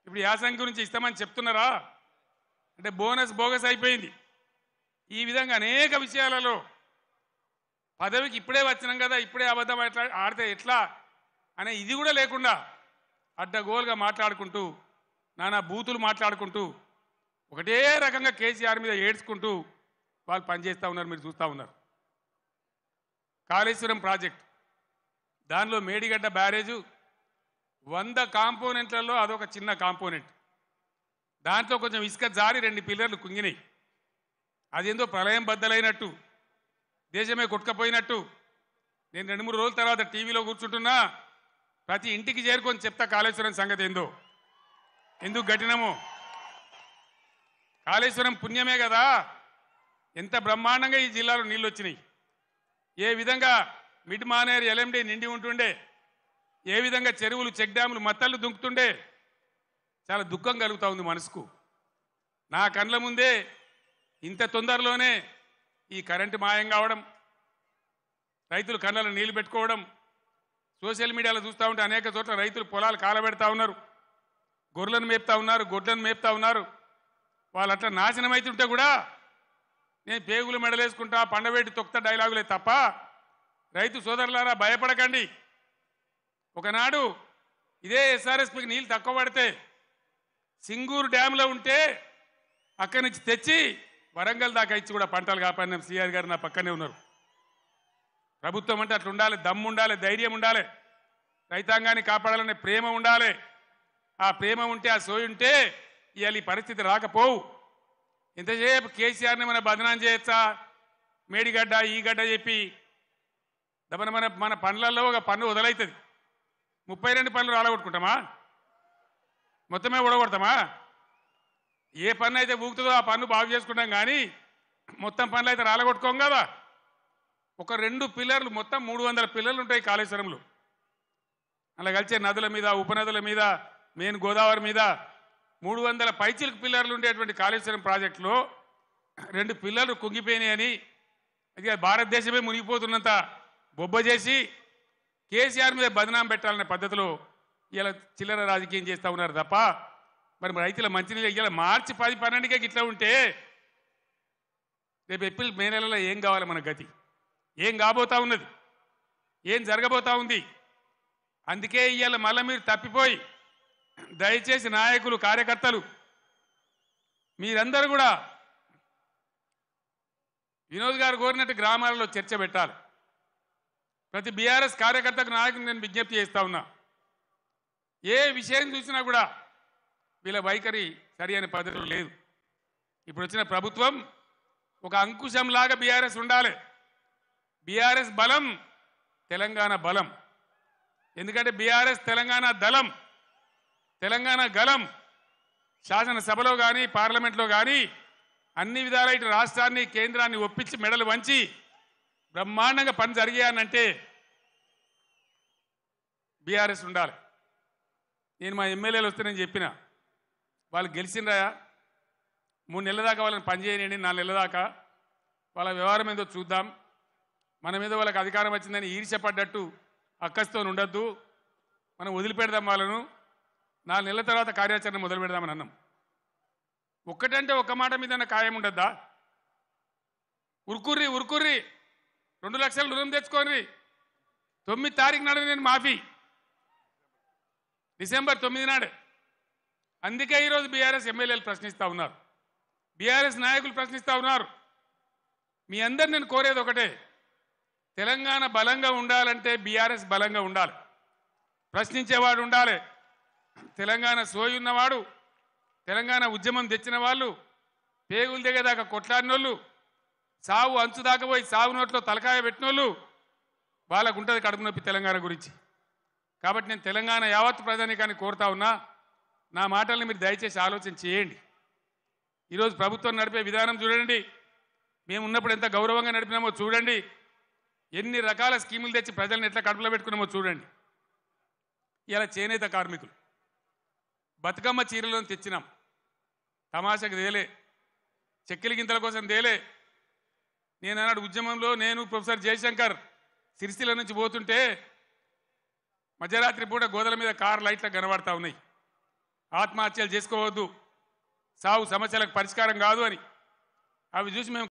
ఇప్పుడు యాసంగి గురించి ఇస్తామని చెప్తున్నారా అంటే బోనస్ బోగస్ అయిపోయింది. ఈ విధంగా అనేక విషయాలలో పదవికి ఇప్పుడే వచ్చినాం కదా, ఇప్పుడే అబద్ధం ఆడితే ఎట్లా అనే ఇది కూడా లేకుండా అడ్డగోలుగా మాట్లాడుకుంటూ నానా బూతులు మాట్లాడుకుంటూ ఒకటే రకంగా కేసీఆర్ మీద ఏడ్చుకుంటూ వాళ్ళు పనిచేస్తూ ఉన్నారు. మీరు చూస్తూ ఉన్నారు. కాళేశ్వరం ప్రాజెక్ట్ దానిలో మేడిగడ్డ బ్యారేజు 100 కాంపోనెంట్లలో అదొక చిన్న కాంపోనెంట్. దాంట్లో కొంచెం ఇసుక జారి 2 పిల్లర్లు కుంగినాయి. అదేందో ప్రళయం బద్దలైనట్టు దేశమే కొట్టుకపోయినట్టు నేను 2-3 రోజుల తర్వాత టీవీలో కూర్చుంటున్నా. ప్రతి ఇంటికి చేరుకొని చెప్తా కాళేశ్వరం సంగతి ఏందో, ఎందుకు గట్టినమో. కాళేశ్వరం పుణ్యమే కదా ఎంత బ్రహ్మాండంగా ఈ జిల్లాలో నీళ్ళు వచ్చినాయి. ఏ విధంగా మిడ్ మానేరు ఎల్ఎండి నిండి ఉంటుండే, ఏ విధంగా చెరువులు చెక్ డ్యాములు మత్తళ్ళు దుంకుతుండే. చాలా దుఃఖం కలుగుతూ ఉంది మనసుకు. నా కండ్ల ముందే ఇంత తొందరలోనే ఈ కరెంటు మాయం కావడం, రైతులు కళ్ళలో నీళ్లు పెట్టుకోవడం, సోషల్ మీడియాలో చూస్తూ ఉంటే అనేక చోట్ల రైతులు పొలాలు కాలబెడతా ఉన్నారు, గొర్రెలను మేపుతా ఉన్నారు, గొడ్లను మేపుతా ఉన్నారు. వాళ్ళు అట్లా నాశనం అవుతుంటే కూడా నేను పేగులు మెడలేసుకుంటా పండవేటి తొక్త డైలాగులే తప్ప రైతు సోదరులారా భయపడకండి. ఒకనాడు ఇదే ఎస్ఆర్ఎస్పీకి నీళ్ళు తక్కువ పడితే సింగూరు డ్యాంలో ఉంటే అక్కడి నుంచి తెచ్చి వరంగల్ దాకా ఇచ్చి కూడా పంటలు కాపాడిన సిఆర్ గారు నా పక్కనే ఉన్నారు. ప్రభుత్వం అంటే అట్లా ఉండాలి, దమ్ము ఉండాలి, ధైర్యం ఉండాలి, రైతాంగాన్ని కాపాడాలనే ప్రేమ ఉండాలి. ఆ ప్రేమ ఉంటే, ఆ సోయి ఉంటే ఇవాళ ఈ పరిస్థితి రాకపోవు. ఎంతసేపు కేసీఆర్ని మన బదనాం చేయొచ్చా, మేడిగడ్డ ఈ గడ్డ చెప్పి మన మన మన పనులలో ఒక పన్ను వదలవుతుంది. 32 పనులు రాలగొట్టుకుంటామా, మొత్తమే ఊడగొడతామా? ఏ పన్ను అయితే ఊగుతుందో ఆ పన్ను బాగు చేసుకుంటాం, కానీ మొత్తం పనులు అయితే రాలగొట్టుకోం కదా. ఒక 2 పిల్లర్లు మొత్తం 300 పిల్లర్లు ఉంటాయి కాళేశ్వరంలో. అలా కలిసే నదుల మీద, ఉపనదుల మీద, మెయిన్ గోదావరి మీద 300 పైచిలకు పిల్లర్లు ఉండేటువంటి కాళేశ్వరం ప్రాజెక్టులో 2 పిల్లర్లు కుంగిపోయినాయని అది భారతదేశమే మునిగిపోతున్నంత బొబ్బ చేసి కేసీఆర్ మీద బదనాం పెట్టాలనే పద్ధతిలో ఇలా చిల్లర రాజకీయం చేస్తూ ఉన్నారు తప్ప మరి రైతుల మంచినీళ్ళు ఇలా మార్చి 10-12కే ఇట్లా ఉంటే రేపు ఏప్రిల్ మే నెలలో ఏం కావాలి మన గతి? ఏం కాబోతా ఉన్నది? ఏం జరగబోతా ఉంది? అందుకే ఇవాళ మళ్ళీ మీరు తప్పిపోయి దయచేసి నాయకులు, కార్యకర్తలు మీరందరూ కూడా వినోద్ గారు కోరినట్టు గ్రామాలలో చర్చ పెట్టాలి. ప్రతి బీఆర్ఎస్ కార్యకర్తకు, నాయకులు నేను విజ్ఞప్తి చేస్తా ఉన్నా, ఏ విషయం చూసినా కూడా వీళ్ళ వైఖరి సరి అనే పద్ధతిలో లేదు. ఇప్పుడు వచ్చిన ప్రభుత్వం ఒక అంకుశంలాగా బీఆర్ఎస్ ఉండాలి. బీఆర్ఎస్ బలం తెలంగాణ బలం. ఎందుకంటే బీఆర్ఎస్ తెలంగాణ దళం, తెలంగాణ గలం. శాసనసభలో కానీ పార్లమెంట్లో కానీ అన్ని విధాల ఇటు రాష్ట్రాన్ని, కేంద్రాన్ని ఒప్పించి మెడలు వంచి బ్రహ్మాండంగా పని జరిగాయనంటే బీఆర్ఎస్ ఉండాలి. నేను మా ఎమ్మెల్యేలు వస్తే నేను చెప్పిన వాళ్ళు గెలిచిండ్రా 3 నెలల దాకా వాళ్ళని పనిచేయనండి, 4 నెలల దాకా వాళ్ళ వ్యవహారం ఏందో చూద్దాం, మన మీద వాళ్ళకి అధికారం వచ్చిందని ఈర్ష్యపడ్డట్టు అక్కస్తో ఉండొద్దు, మనం వదిలిపెడదాం వాళ్ళను, 4 నెలల తర్వాత కార్యాచరణ మొదలు పెడదామని అన్నాం. ఒక్కటంటే ఒక్క మాట మీద ఖాయం ఉండద్దా? ఉరుకుర్రి 2 లక్షలు రుణం తెచ్చుకోండి, 9 తారీఖు నాడు నేను మాఫీ, డిసెంబర్ 9 నాడే. అందుకే ఈరోజు బీఆర్ఎస్ ఎమ్మెల్యేలు ప్రశ్నిస్తూ ఉన్నారు, బీఆర్ఎస్ నాయకులు ప్రశ్నిస్తూ ఉన్నారు. మీ అందరు నేను కోరేది ఒకటే, తెలంగాణ బలంగా ఉండాలంటే బీఆర్ఎస్ బలంగా ఉండాలి, ప్రశ్నించేవాడు ఉండాలి. తెలంగాణ సోయి ఉన్నవాడు, తెలంగాణ ఉద్యమం తెచ్చిన వాళ్ళు, పేగులు దిగేదాకా కొట్లాడినోళ్ళు, సావు అంచు దాకా పోయి సాగు నోట్లో తలకాయ పెట్టినోళ్ళు, వాళ్ళకు ఉంటుంది కడుపు నొప్పి తెలంగాణ గురించి. కాబట్టి నేను తెలంగాణ యావత్ ప్రజానీకాన్ని కోరుతా ఉన్నా, నా మాటల్ని మీరు దయచేసి ఆలోచన చేయండి. ఈరోజు ప్రభుత్వం నడిపే విధానం చూడండి, మేము ఉన్నప్పుడు ఎంత గౌరవంగా నడిపినామో చూడండి, ఎన్ని రకాల స్కీములు తెచ్చి ప్రజల్ని ఎట్లా కడుపులో పెట్టుకున్నామో చూడండి. ఇలా చేనేత కార్మికులు బతుకమ్మ చీరలను తెచ్చినాం, తమాషకు తేలే, చెక్కిలి గింతల కోసం తేలే. నేను అన్నాడు ఉద్యమంలో నేను ప్రొఫెసర్ జయశంకర్ సిరిసిల్ల నుంచి పోతుంటే మధ్యరాత్రి పూట గోదల మీద కార్ లైట్లు కనబడతా ఉన్నాయి. ఆత్మహత్యలు చేసుకోవద్దు, సాగు సమస్యలకు పరిష్కారం కాదు అని అవి చూసి మేము